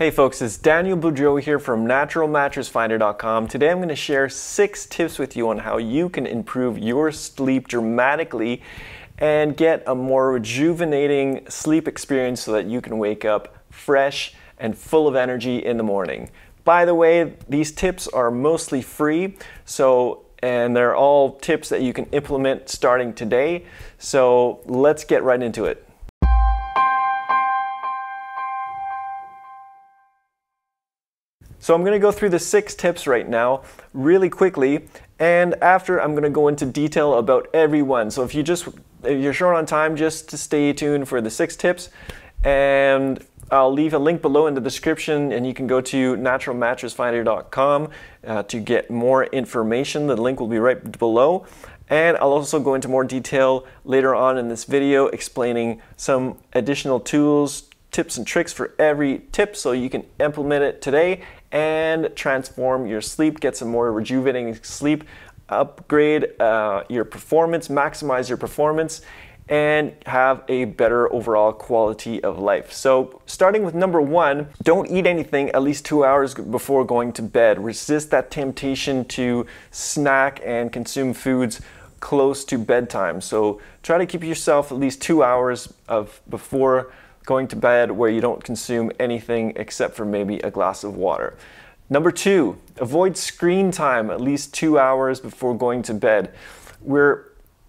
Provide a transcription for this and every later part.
Hey folks, it's Daniel Boudreau here from naturalmattressfinder.com. Today I'm going to share 6 tips with you on how you can improve your sleep dramatically and get a more rejuvenating sleep experience so that you can wake up fresh and full of energy in the morning. By the way, these tips are mostly free, and they're all tips that you can implement starting today. So let's get right into it. So I'm going to go through the 6 tips right now really quickly, and after I'm going to go into detail about every one. So if you're short on time, just to stay tuned for the 6 tips, and I'll leave a link below in the description, and you can go to naturalmattressfinder.com to get more information. The link will be right below. And I'll also go into more detail later on in this video explaining some additional tools, tips and tricks for every tip so you can implement it today and transform your sleep, get some more rejuvenating sleep, upgrade your performance, maximize your performance, and have a better overall quality of life. So starting with number 1, don't eat anything at least 2 hours before going to bed. Resist that temptation to snack and consume foods close to bedtime. So try to keep yourself at least 2 hours before going to bed where you don't consume anything except for maybe a glass of water. Number 2, avoid screen time at least 2 hours before going to bed. We're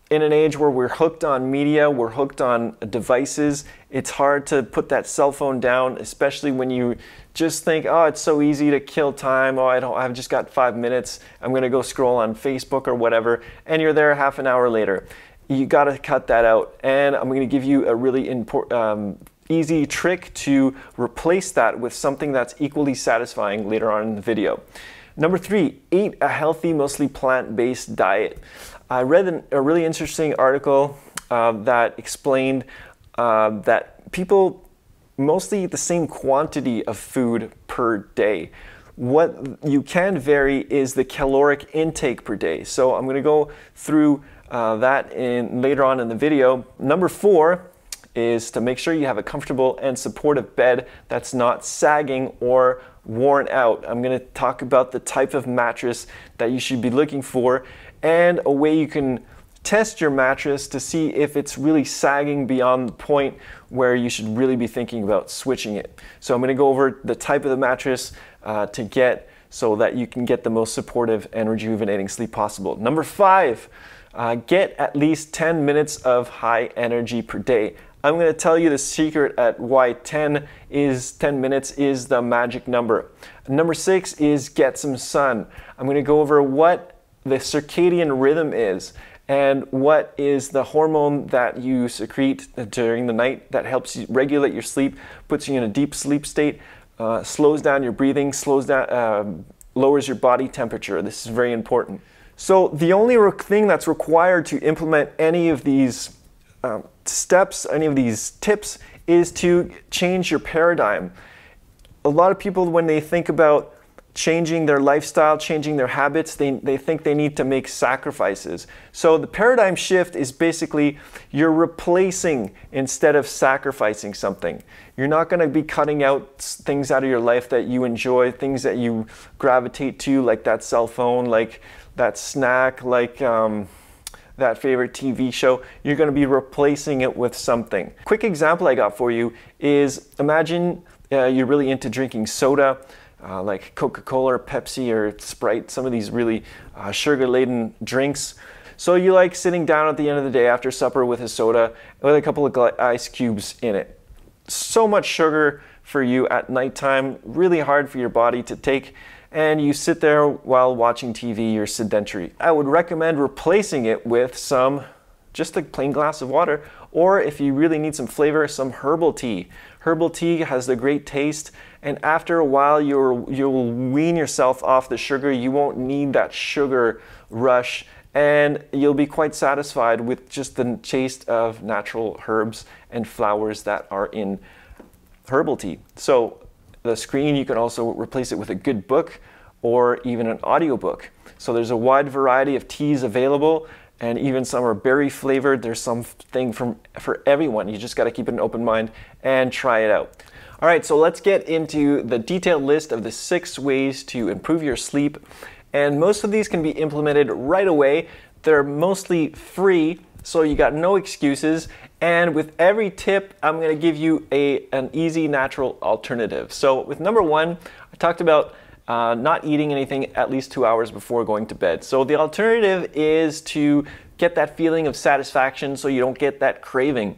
in an age where we're hooked on media, we're hooked on devices. It's hard to put that cell phone down, especially when you just think, oh, it's so easy to kill time. Oh, I've just got 5 minutes. I'm gonna go scroll on Facebook or whatever, and you're there half an hour later. You gotta cut that out. And I'm gonna give you a really easy trick to replace that with something that's equally satisfying later on in the video. Number 3, eat a healthy, mostly plant-based diet. I read a really interesting article that explained that people mostly eat the same quantity of food per day. What you can vary is the caloric intake per day. So I'm going to go through that later on in the video. Number 4 is to make sure you have a comfortable and supportive bed that's not sagging or worn out. I'm going to talk about the type of mattress that you should be looking for and a way you can test your mattress to see if it's really sagging beyond the point where you should really be thinking about switching it. So I'm going to go over the type of the mattress to get so that you can get the most supportive and rejuvenating sleep possible. Number 5, get at least 10 minutes of high energy per day. I'm going to tell you the secret at why 10 minutes is the magic number. Number 6 is get some sun. I'm going to go over what the circadian rhythm is and what is the hormone that you secrete during the night that helps you regulate your sleep, puts you in a deep sleep state, slows down your breathing, lowers your body temperature. This is very important. So the only thing that's required to implement any of these steps, any of these tips, is to change your paradigm. A lot of people, when they think about changing their lifestyle, changing their habits, they think they need to make sacrifices. So the paradigm shift is basically you're replacing instead of sacrificing something. You're not going to be cutting out things out of your life that you enjoy, things that you gravitate to, like that cell phone, like that snack, like that favorite TV show. You're going to be replacing it with something. Quick example I got for you is imagine you're really into drinking soda, like Coca-Cola or Pepsi or Sprite, some of these really sugar-laden drinks. So you like sitting down at the end of the day after supper with a soda with a couple of ice cubes in it. So much sugar for you at nighttime, really hard for your body to take, and you sit there while watching TV, you're sedentary. I would recommend replacing it with just a plain glass of water, or if you really need some flavor, some herbal tea. Herbal tea has a great taste, and after a while you'll wean yourself off the sugar. You won't need that sugar rush, and you'll be quite satisfied with just the taste of natural herbs and flowers that are in herbal tea. So the screen, you can also replace it with a good book or even an audiobook. So there's a wide variety of teas available, and even some are berry flavored. There's something for everyone. You just got to keep an open mind and try it out. All right, so let's get into the detailed list of the 6 ways to improve your sleep. And most of these can be implemented right away. They're mostly free, so you got no excuses. And with every tip, I'm gonna give you an easy, natural alternative. So with number 1, I talked about not eating anything at least 2 hours before going to bed. So the alternative is to get that feeling of satisfaction so you don't get that craving.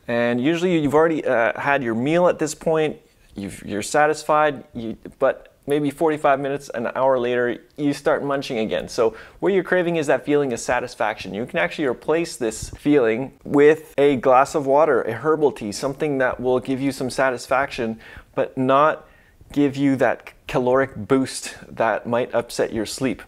And usually you've already had your meal at this point, you're satisfied, but maybe 45 minutes, an hour later, you start munching again. So what you're craving is that feeling of satisfaction. You can actually replace this feeling with a glass of water, a herbal tea, something that will give you some satisfaction, but not give you that caloric boost that might upset your sleep.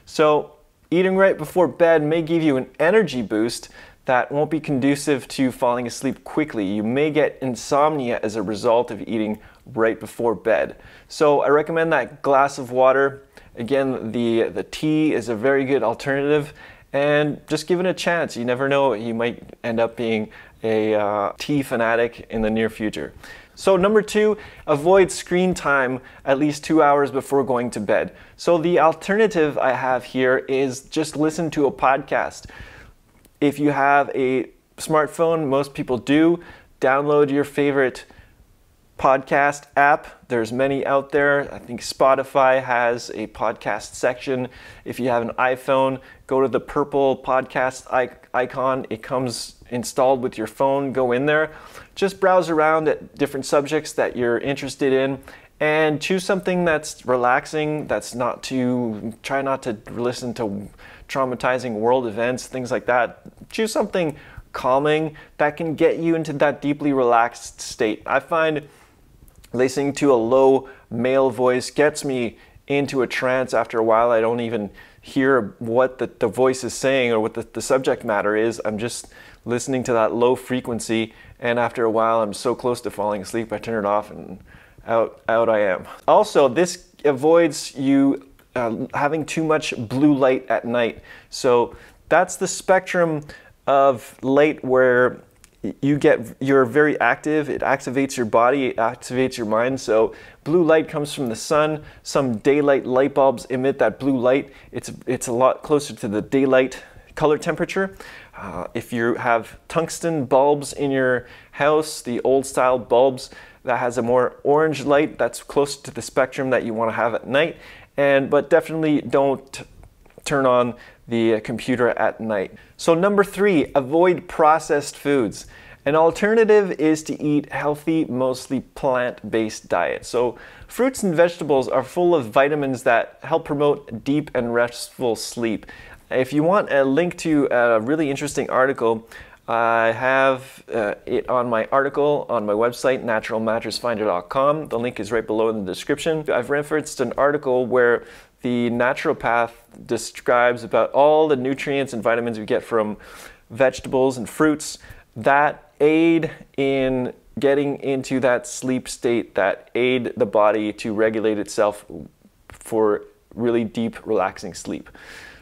So eating right before bed may give you an energy boost that won't be conducive to falling asleep quickly. You may get insomnia as a result of eating right before bed. So I recommend that glass of water. Again, the tea is a very good alternative, and just give it a chance. You never know, you might end up being a tea fanatic in the near future. So number 2, avoid screen time at least 2 hours before going to bed. So the alternative I have here is just listen to a podcast. If you have a smartphone, most people do, download your favorite podcast app. There's many out there. I think Spotify has a podcast section. If you have an iPhone, go to the purple podcast icon. It comes installed with your phone. Go in there. Just browse around at different subjects that you're interested in and choose something that's relaxing, try not to listen to traumatizing world events, things like that. Choose something calming that can get you into that deeply relaxed state. I find listening to a low male voice gets me into a trance. After a while, I don't even hear what the voice is saying or what the subject matter is. I'm just listening to that low frequency, and after a while, I'm so close to falling asleep, I turn it off and out I am. Also, this avoids you having too much blue light at night. So that's the spectrum of light where you're very active, it activates your body, it activates your mind. So blue light comes from the sun. Some daylight light bulbs emit that blue light. It's a lot closer to the daylight color temperature. If you have tungsten bulbs in your house, the old style bulbs, that has a more orange light, that's close to the spectrum that you want to have at night. But definitely don't turn on the computer at night. So number 3, avoid processed foods. An alternative is to eat healthy, mostly plant-based diet. So fruits and vegetables are full of vitamins that help promote deep and restful sleep. If you want a link to a really interesting article, I have it on my article on my website, naturalmattressfinder.com. The link is right below in the description. I've referenced an article where the naturopath describes about all the nutrients and vitamins we get from vegetables and fruits that aid in getting into that sleep state, that aid the body to regulate itself for really deep, relaxing sleep.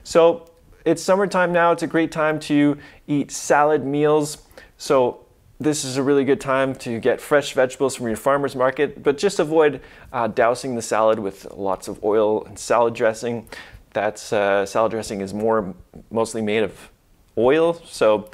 So it's summertime now. It's a great time to eat salad meals. So this is a really good time to get fresh vegetables from your farmer's market, but just avoid dousing the salad with lots of oil and salad dressing. Salad dressing is mostly made of oil, so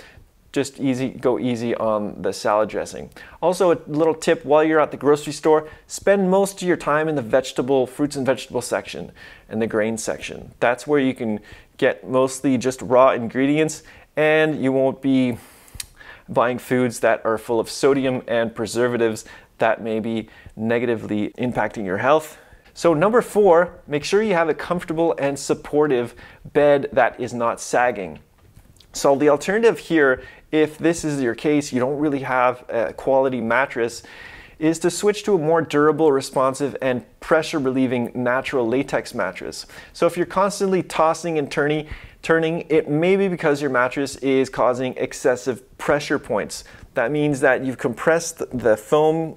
just go easy on the salad dressing. Also, a little tip while you're at the grocery store, spend most of your time in the fruits and vegetable section and the grain section. That's where you can get mostly just raw ingredients, and you won't be buying foods that are full of sodium and preservatives that may be negatively impacting your health. So number 4, make sure you have a comfortable and supportive bed that is not sagging. So the alternative here, if this is your case, you don't really have a quality mattress, is to switch to a more durable, responsive, and pressure-relieving natural latex mattress. So if you're constantly tossing and turning, it may be because your mattress is causing excessive pressure points. That means that you've compressed the foam,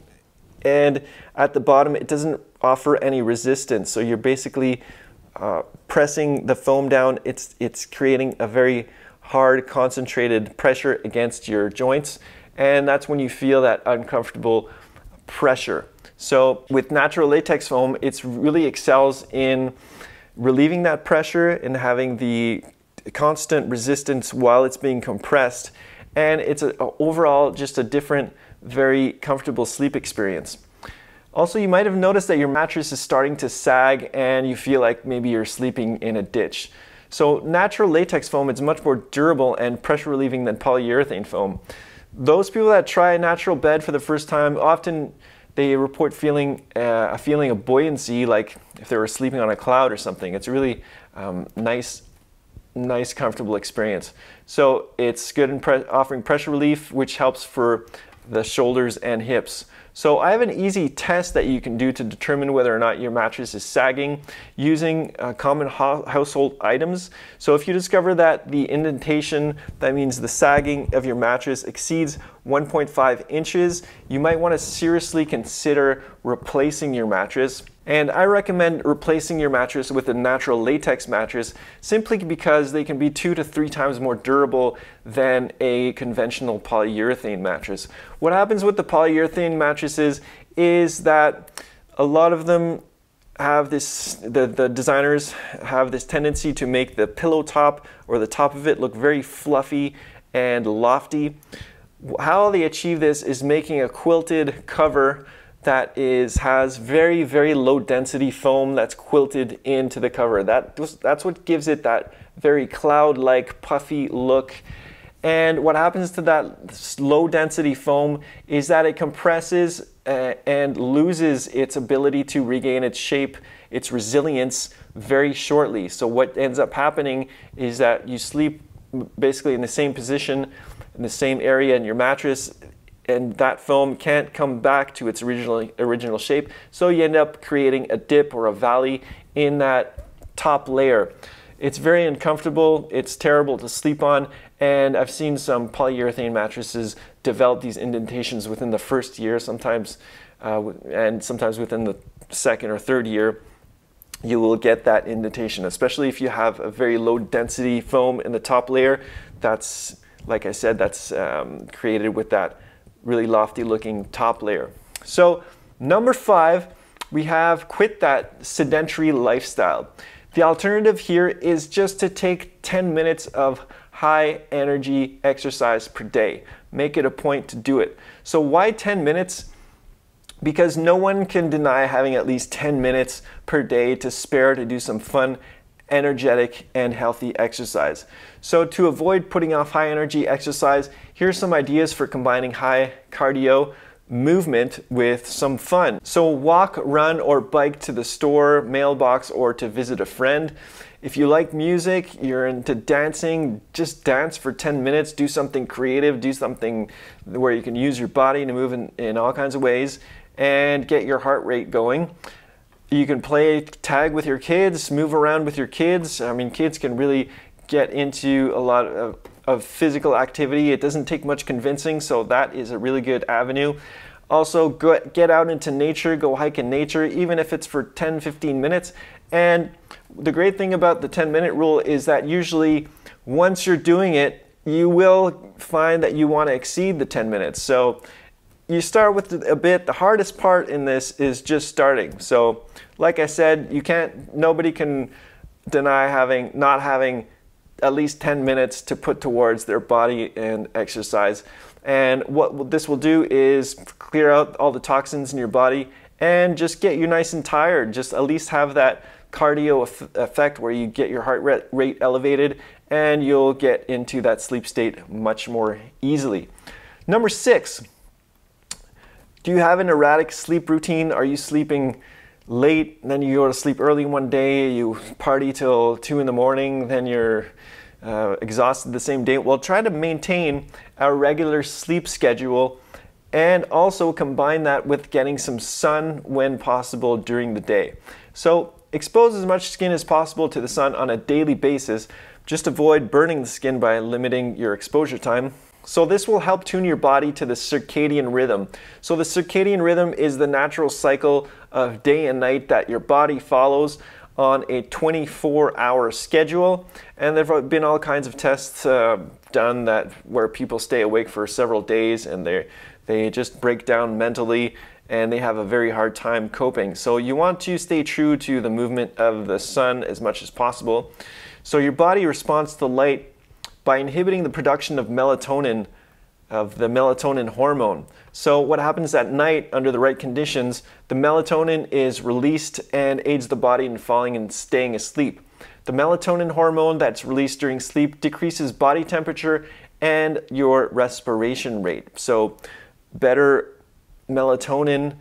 and at the bottom it doesn't offer any resistance. So you're basically pressing the foam down. It's creating a very hard, concentrated pressure against your joints, and that's when you feel that uncomfortable pressure. So with natural latex foam, it really excels in relieving that pressure and having the constant resistance while it's being compressed. And it's overall just a different, very comfortable sleep experience. Also, you might have noticed that your mattress is starting to sag and you feel like maybe you're sleeping in a ditch. So natural latex foam is much more durable and pressure relieving than polyurethane foam. Those people that try a natural bed for the first time, often they report feeling a feeling of buoyancy, like if they were sleeping on a cloud or something. It's a really nice, comfortable experience. So it's good in offering pressure relief, which helps for the shoulders and hips. So I have an easy test that you can do to determine whether or not your mattress is sagging using common household items. So if you discover that the indentation, that means the sagging of your mattress, exceeds 1.5 inches, you might want to seriously consider replacing your mattress. And I recommend replacing your mattress with a natural latex mattress simply because they can be 2 to 3 times more durable than a conventional polyurethane mattress. What happens with the polyurethane mattresses is that a lot of them have this, the designers have this tendency to make the pillow top or the top of it look very fluffy and lofty. How they achieve this is making a quilted cover that has very, very low density foam that's quilted into the cover. That's what gives it that very cloud-like puffy look. And what happens to that low density foam is that it compresses and loses its ability to regain its shape, its resilience very shortly. So what ends up happening is that you sleep basically in the same position, in the same area in your mattress, and that foam can't come back to its original shape, so you end up creating a dip or a valley in that top layer. It's very uncomfortable, it's terrible to sleep on, and I've seen some polyurethane mattresses develop these indentations within the first year, sometimes within the second or third year. You will get that indentation, especially if you have a very low density foam in the top layer. That's, like I said, that's created with that really lofty looking top layer. So number 5, we have quit that sedentary lifestyle. The alternative here is just to take 10 minutes of high energy exercise per day. Make it a point to do it. So why 10 minutes? Because no one can deny having at least 10 minutes per day to spare to do some fun, energetic, and healthy exercise. So to avoid putting off high energy exercise, here's some ideas for combining high cardio movement with some fun. So walk, run, or bike to the store, mailbox, or to visit a friend. If you like music, you're into dancing, just dance for 10 minutes, do something creative, do something where you can use your body to move in all kinds of ways and get your heart rate going. You can play tag with your kids, move around with your kids. I mean, kids can really get into a lot of physical activity. It doesn't take much convincing, so that is a really good avenue. Also, get out into nature, go hike in nature, even if it's for 10-15 minutes. And the great thing about the 10-minute rule is that usually once you're doing it, you will find that you want to exceed the 10 minutes. So you start with a bit. The hardest part in this is just starting. So like I said, nobody can deny not having at least 10 minutes to put towards their body and exercise. And what this will do is clear out all the toxins in your body and just get you nice and tired. Just at least have that cardio effect where you get your heart rate elevated and you'll get into that sleep state much more easily. Number 6, do you have an erratic sleep routine? Are you sleeping late, then you go to sleep early one day, you party till 2 in the morning, then you're exhausted the same day? Well, try to maintain a regular sleep schedule and also combine that with getting some sun when possible during the day. So expose as much skin as possible to the sun on a daily basis. Just avoid burning the skin by limiting your exposure time. So this will help tune your body to the circadian rhythm. So the circadian rhythm is the natural cycle of day and night that your body follows on a 24-hour schedule. And there have been all kinds of tests done where people stay awake for several days and they just break down mentally and they have a very hard time coping. So you want to stay true to the movement of the sun as much as possible. So your body responds to light by inhibiting the production of melatonin, of the melatonin hormone. So what happens at night under the right conditions, the melatonin is released and aids the body in falling and staying asleep. The melatonin hormone that's released during sleep decreases body temperature and your respiration rate. So better melatonin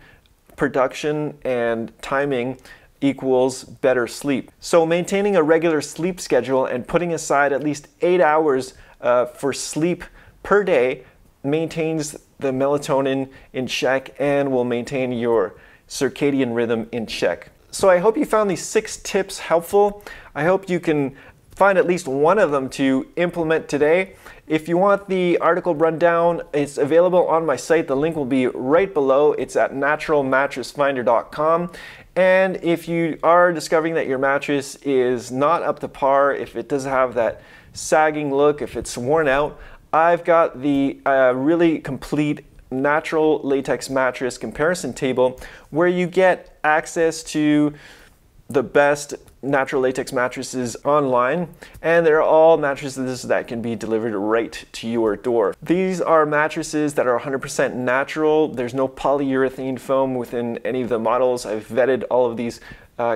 production and timing equals better sleep. So maintaining a regular sleep schedule and putting aside at least 8 hours for sleep per day maintains the melatonin in check and will maintain your circadian rhythm in check. So I hope you found these 6 tips helpful. I hope you can find at least one of them to implement today. If you want the article rundown, it's available on my site. The link will be right below. It's at naturalmattressfinder.com. And if you are discovering that your mattress is not up to par, if it does have that sagging look, if it's worn out, I've got the really complete natural latex mattress comparison table where you get access to the best natural latex mattresses online, and they're all mattresses that can be delivered right to your door. These are mattresses that are 100% natural. There's no polyurethane foam within any of the models. I've vetted all of these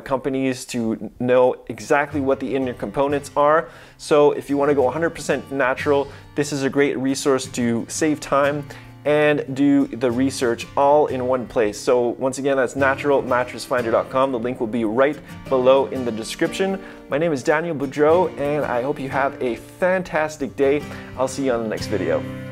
companies to know exactly what the inner components are. So if you want to go 100% natural, this is a great resource to save time and do the research all in one place. So once again, that's naturalmattressfinder.com. The link will be right below in the description. My name is Daniel Boudreau, and I hope you have a fantastic day. I'll see you on the next video.